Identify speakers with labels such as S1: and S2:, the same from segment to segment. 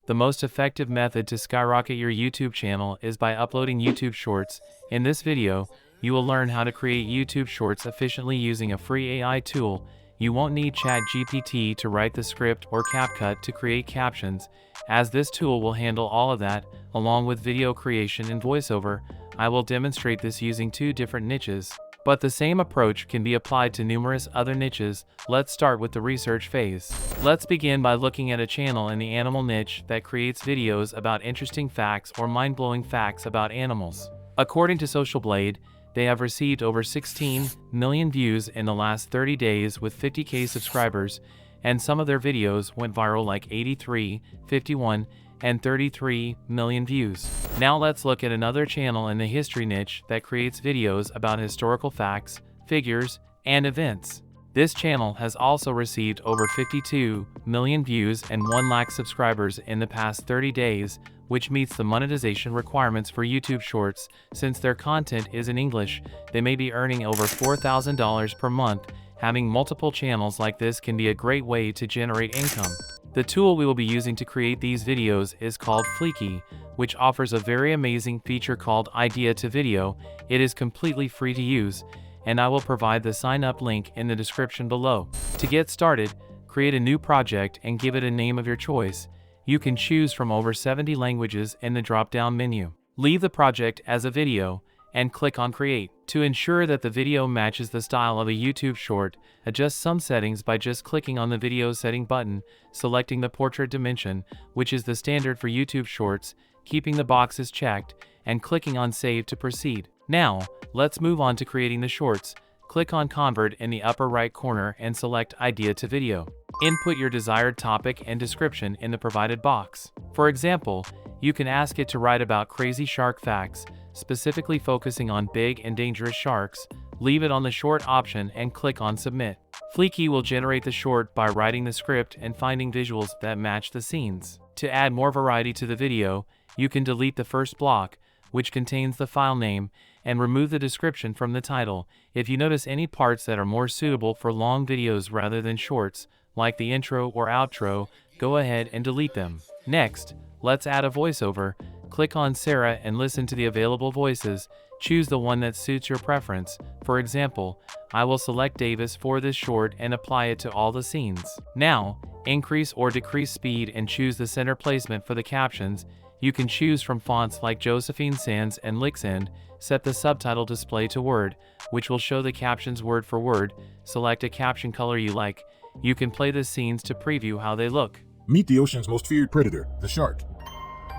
S1: The most effective method to skyrocket your YouTube channel is by uploading YouTube Shorts. In this video, you will learn how to create YouTube Shorts efficiently using a free AI tool. You won't need Chat GPT to write the script or CapCut to create captions, as this tool will handle all of that, along with video creation and voiceover. I will demonstrate this using two different niches, but the same approach can be applied to numerous other niches. Let's start with the research phase. Let's begin by looking at a channel in the animal niche that creates videos about interesting facts or mind-blowing facts about animals. According to Social Blade, they have received over 16 million views in the last 30 days with 50K subscribers, and some of their videos went viral like 83, 51, and 33 million views. Now let's look at another channel in the history niche that creates videos about historical facts, figures, and events. This channel has also received over 52 million views and 1 lakh subscribers in the past 30 days, which meets the monetization requirements for YouTube Shorts. Since their content is in English, they may be earning over $4,000 per month. Having multiple channels like this can be a great way to generate income. The tool we will be using to create these videos is called Fliki, which offers a very amazing feature called Idea to Video. It is completely free to use, and I will provide the sign-up link in the description below. To get started, create a new project and give it a name of your choice. You can choose from over 70 languages in the drop-down menu. Leave the project as a video and click on Create. To ensure that the video matches the style of a YouTube short, adjust some settings by just clicking on the video setting button, selecting the portrait dimension, which is the standard for YouTube Shorts, keeping the boxes checked, and clicking on Save to proceed. Now, let's move on to creating the shorts. Click on Convert in the upper right corner and select Idea to Video. Input your desired topic and description in the provided box. For example, you can ask it to write about crazy shark facts, specifically focusing on big and dangerous sharks. Leave it on the short option and click on Submit. Fliki will generate the short by writing the script and finding visuals that match the scenes. To add more variety to the video, you can delete the first block, which contains the file name, and remove the description from the title. If you notice any parts that are more suitable for long videos rather than shorts, like the intro or outro, go ahead and delete them. Next, let's add a voiceover. Click on Sarah and listen to the available voices. Choose the one that suits your preference. For example, I will select Davis for this short and apply it to all the scenes. Now, increase or decrease speed and choose the center placement for the captions. You can choose from fonts like Josephine Sans and Lixend. Set the subtitle display to Word, which will show the captions word for word. Select a caption color you like. You can play the scenes to preview how they look.
S2: Meet the ocean's most feared predator, the shark.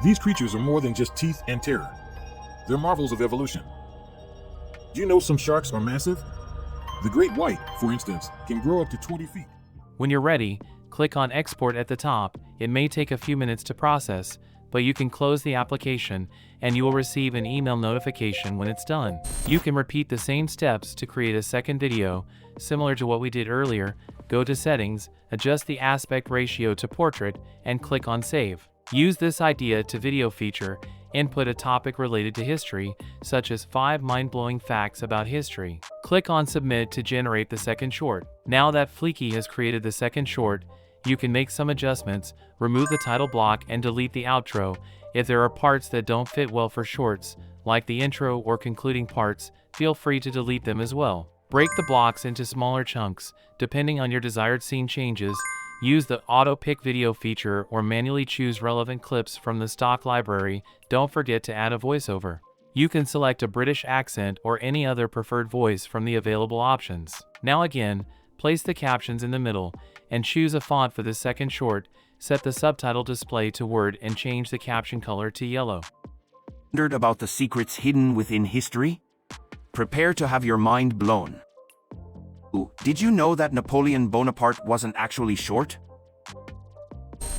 S2: These creatures are more than just teeth and terror. They're marvels of evolution. Do you know some sharks are massive? The great white, for instance, can grow up to 20 feet.
S1: When you're ready, click on Export at the top. It may take a few minutes to process, but you can close the application and you will receive an email notification when it's done. You can repeat the same steps to create a second video. Similar to what we did earlier, go to Settings, adjust the aspect ratio to Portrait, and click on Save. Use this Idea to Video feature. Input a topic related to history, such as 5 mind-blowing facts about history. Click on Submit to generate the second short. Now that Fliki has created the second short, you can make some adjustments, remove the title block and delete the outro. If there are parts that don't fit well for shorts, like the intro or concluding parts, feel free to delete them as well. Break the blocks into smaller chunks, depending on your desired scene changes. Use the Auto Pick Video feature or manually choose relevant clips from the stock library. Don't forget to add a voiceover. You can select a British accent or any other preferred voice from the available options. Now again, place the captions in the middle and choose a font for the second short. Set the subtitle display to Word and change the caption color to yellow.
S3: Wondered about the secrets hidden within history? Prepare to have your mind blown. Ooh, did you know that Napoleon Bonaparte wasn't actually short?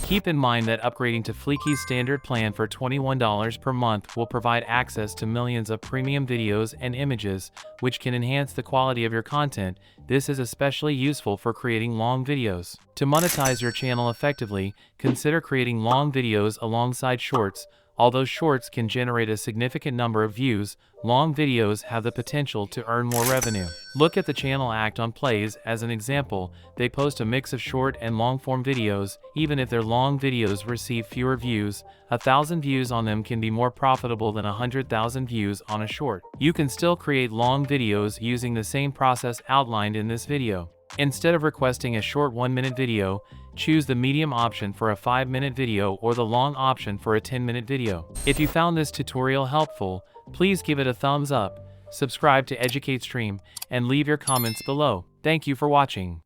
S1: Keep in mind that upgrading to Fliki's standard plan for $21 per month will provide access to millions of premium videos and images, which can enhance the quality of your content. This is especially useful for creating long videos. To monetize your channel effectively, consider creating long videos alongside shorts. Although shorts can generate a significant number of views, long videos have the potential to earn more revenue. Look at the channel Act on Plays as an example. They post a mix of short and long-form videos. Even if their long videos receive fewer views, 1,000 views on them can be more profitable than 100,000 views on a short. You can still create long videos using the same process outlined in this video. Instead of requesting a short 1-minute video, choose the medium option for a 5-minute video or the long option for a 10-minute video. If you found this tutorial helpful, please give it a thumbs up, subscribe to EducateStream, and leave your comments below. Thank you for watching.